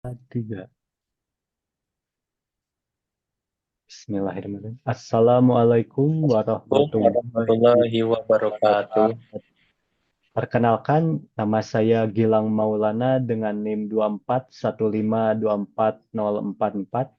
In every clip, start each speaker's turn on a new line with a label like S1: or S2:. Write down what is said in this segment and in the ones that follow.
S1: Tiga. Bismillahirrahmanirrahim. Assalamualaikum
S2: Assalamualaikum
S1: warahmatullahi
S2: warahmatullahi wabarakatuh.
S1: wabarakatuh. Perkenalkan, nama saya Gilang Maulana dengan NIM 24152444.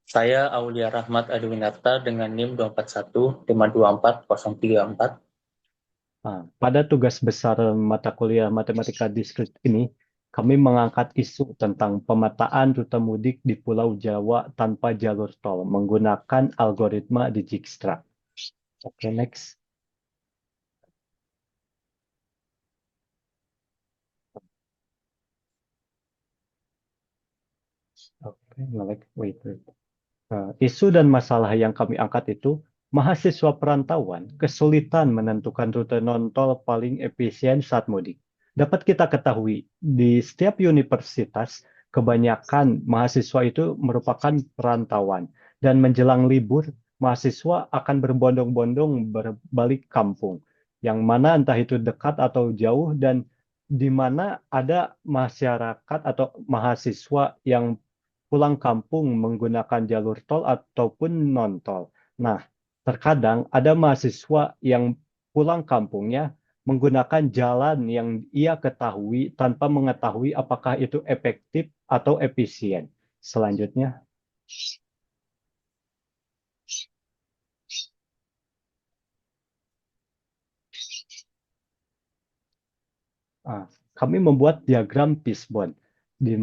S2: Saya Aulia Rahmat Adiwinarta dengan NIM 241524034.
S1: Pada tugas besar mata kuliah Matematika Diskrit ini, kami mengangkat isu tentang pemetaan rute mudik di Pulau Jawa tanpa jalur tol menggunakan algoritma Dijkstra. Oke, next. Oke, wait. Isu dan masalah yang kami angkat itu, mahasiswa perantauan kesulitan menentukan rute non-tol paling efisien saat mudik. Dapat kita ketahui, di setiap universitas, kebanyakan mahasiswa itu merupakan perantauan. Dan menjelang libur, mahasiswa akan berbondong-bondong berbalik kampung. Yang mana entah itu dekat atau jauh, dan di mana ada masyarakat atau mahasiswa yang pulang kampung menggunakan jalur tol ataupun non-tol. Nah, terkadang ada mahasiswa yang pulang kampungnya menggunakan jalan yang ia ketahui tanpa mengetahui apakah itu efektif atau efisien. Selanjutnya, ah, kami membuat diagram Fishbone, di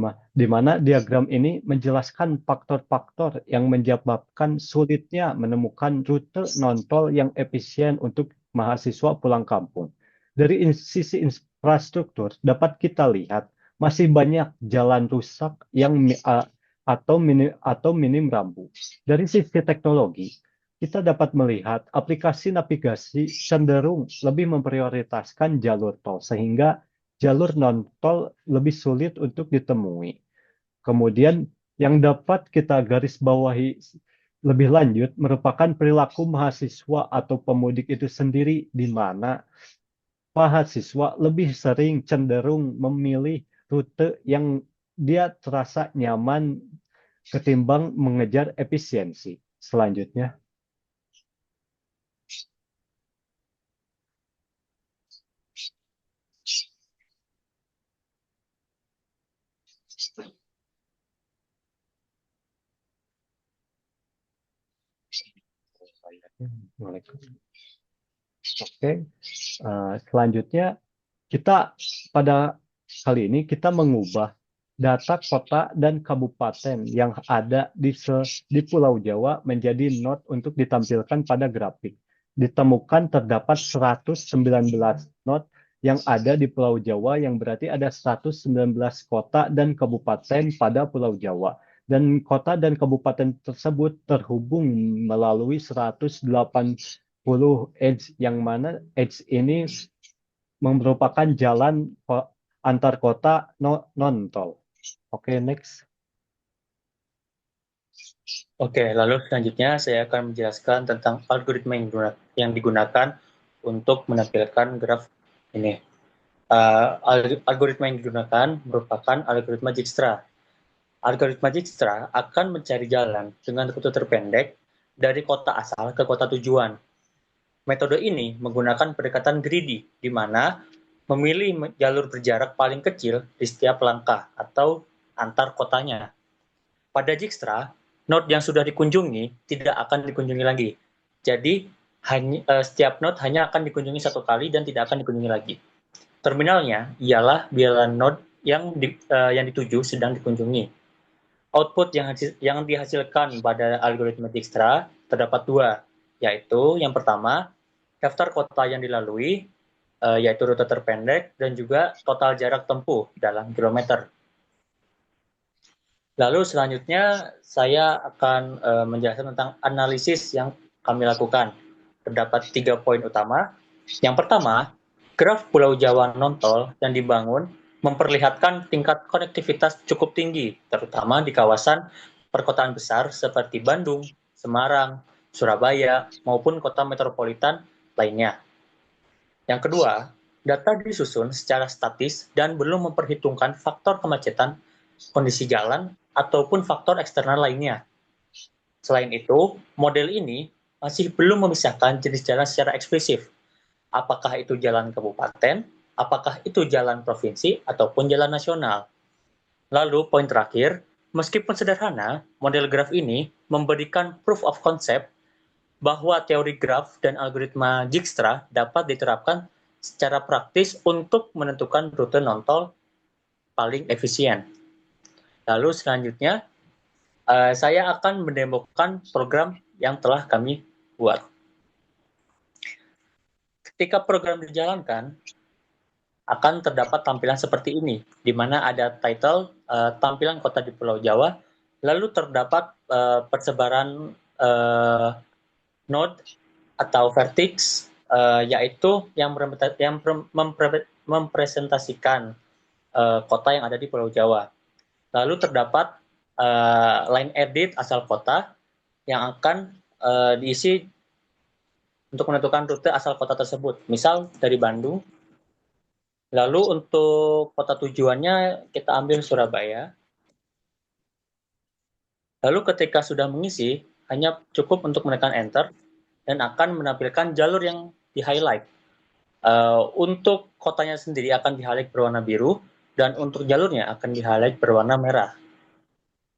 S1: mana diagram ini menjelaskan faktor-faktor yang menyebabkan sulitnya menemukan rute non-tol yang efisien untuk mahasiswa pulang kampung. Dari sisi infrastruktur, dapat kita lihat masih banyak jalan rusak atau minim rambu. Dari sisi teknologi, kita dapat melihat aplikasi navigasi cenderung lebih memprioritaskan jalur tol, sehingga jalur non-tol lebih sulit untuk ditemui. Kemudian yang dapat kita garis bawahi lebih lanjut merupakan perilaku mahasiswa atau pemudik itu sendiri, di mana mahasiswa lebih sering cenderung memilih rute yang dia terasa nyaman ketimbang mengejar efisiensi. Selanjutnya, oke, selanjutnya kita pada kali ini kita mengubah data kota dan kabupaten yang ada di Pulau Jawa menjadi not untuk ditampilkan pada grafik. Ditemukan terdapat 119 not yang ada di Pulau Jawa, yang berarti ada 119 kota dan kabupaten pada Pulau Jawa. Dan kota dan kabupaten tersebut terhubung melalui 180 edge, yang mana edge ini merupakan jalan antar kota non-tol. Oke, next.
S2: Oke, lalu selanjutnya saya akan menjelaskan tentang algoritma yang digunakan untuk menampilkan graf ini. Algoritma yang digunakan merupakan algoritma Dijkstra. Algoritma Dijkstra akan mencari jalan dengan rute terpendek dari kota asal ke kota tujuan. Metode ini menggunakan pendekatan greedy, di mana memilih jalur berjarak paling kecil di setiap langkah atau antar kotanya. Pada Dijkstra, node yang sudah dikunjungi tidak akan dikunjungi lagi. Jadi, setiap node hanya akan dikunjungi satu kali dan tidak akan dikunjungi lagi. Terminalnya ialah bila node yang dituju sedang dikunjungi. Output yang dihasilkan pada algoritma Dijkstra terdapat dua, yaitu yang pertama, daftar kota yang dilalui, yaitu rute terpendek, dan juga total jarak tempuh dalam kilometer. Lalu selanjutnya saya akan menjelaskan tentang analisis yang kami lakukan. Terdapat 3 poin utama. Yang pertama, graf Pulau Jawa non-tol yang dibangun memperlihatkan tingkat konektivitas cukup tinggi, terutama di kawasan perkotaan besar seperti Bandung, Semarang, Surabaya, maupun kota metropolitan lainnya. Yang kedua, data disusun secara statis dan belum memperhitungkan faktor kemacetan kondisi jalan, ataupun faktor eksternal lainnya. Selain itu, model ini masih belum memisahkan jenis jalan secara eksplisit. Apakah itu jalan kabupaten, apakah itu jalan provinsi, ataupun jalan nasional. Lalu, poin terakhir, meskipun sederhana, model graf ini memberikan proof of concept bahwa teori graf dan algoritma Dijkstra dapat diterapkan secara praktis untuk menentukan rute non-tol paling efisien. Lalu selanjutnya, saya akan mendemokan program yang telah kami buat. Ketika program dijalankan, akan terdapat tampilan seperti ini, di mana ada title, tampilan kota di Pulau Jawa, lalu terdapat persebaran node atau vertex, yaitu yang mempresentasikan kota yang ada di Pulau Jawa. Lalu terdapat line edit asal kota yang akan diisi untuk menentukan rute asal kota tersebut. Misal dari Bandung. Lalu untuk kota tujuannya kita ambil Surabaya. Lalu ketika sudah mengisi, hanya cukup untuk menekan enter dan akan menampilkan jalur yang di-highlight. Untuk kotanya sendiri akan di-highlight berwarna biru dan untuk jalurnya akan di-highlight berwarna merah.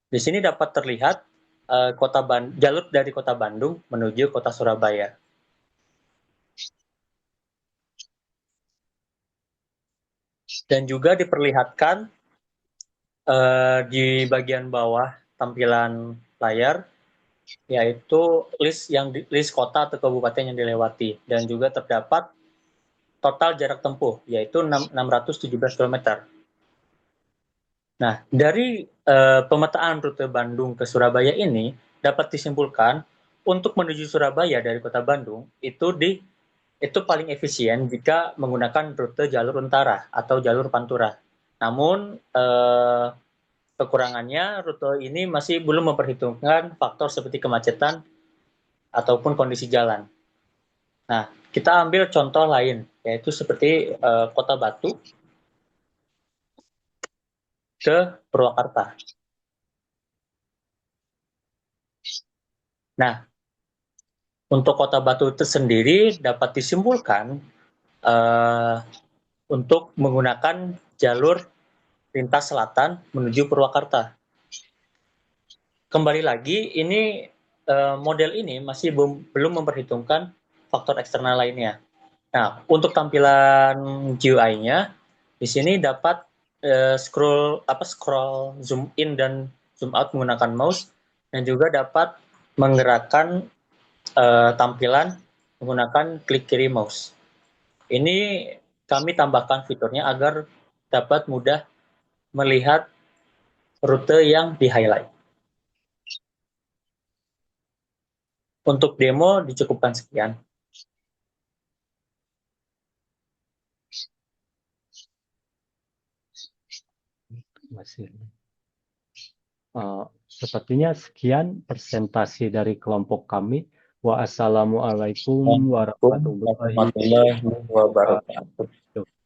S2: Di sini dapat terlihat jalur dari kota Bandung menuju kota Surabaya. Dan juga diperlihatkan di bagian bawah tampilan layar, yaitu list kota atau kabupaten yang dilewati, dan juga terdapat total jarak tempuh, yaitu 617 km. Nah, dari pemetaan rute Bandung ke Surabaya ini dapat disimpulkan untuk menuju Surabaya dari kota Bandung itu paling efisien jika menggunakan rute jalur Untara atau jalur Pantura. Namun kekurangannya rute ini masih belum memperhitungkan faktor seperti kemacetan ataupun kondisi jalan. Nah, kita ambil contoh lain, yaitu seperti Kota Batu ke Purwakarta. Nah, untuk Kota Batu itu sendiri dapat disimpulkan untuk menggunakan jalur lintas selatan menuju Purwakarta. Kembali lagi, ini model ini masih belum memperhitungkan faktor eksternal lainnya. Nah, untuk tampilan GUI-nya, di sini dapat scroll zoom in dan zoom out menggunakan mouse, dan juga dapat menggerakkan tampilan menggunakan klik kiri mouse. Ini kami tambahkan fiturnya agar dapat mudah melihat rute yang di-highlight. Untuk demo dicukupkan sekian.
S1: Sepertinya sekian presentasi dari kelompok kami. Wassalamualaikum warahmatullahi
S2: Warahmatullahi wabarakatuh.
S1: wabarakatuh.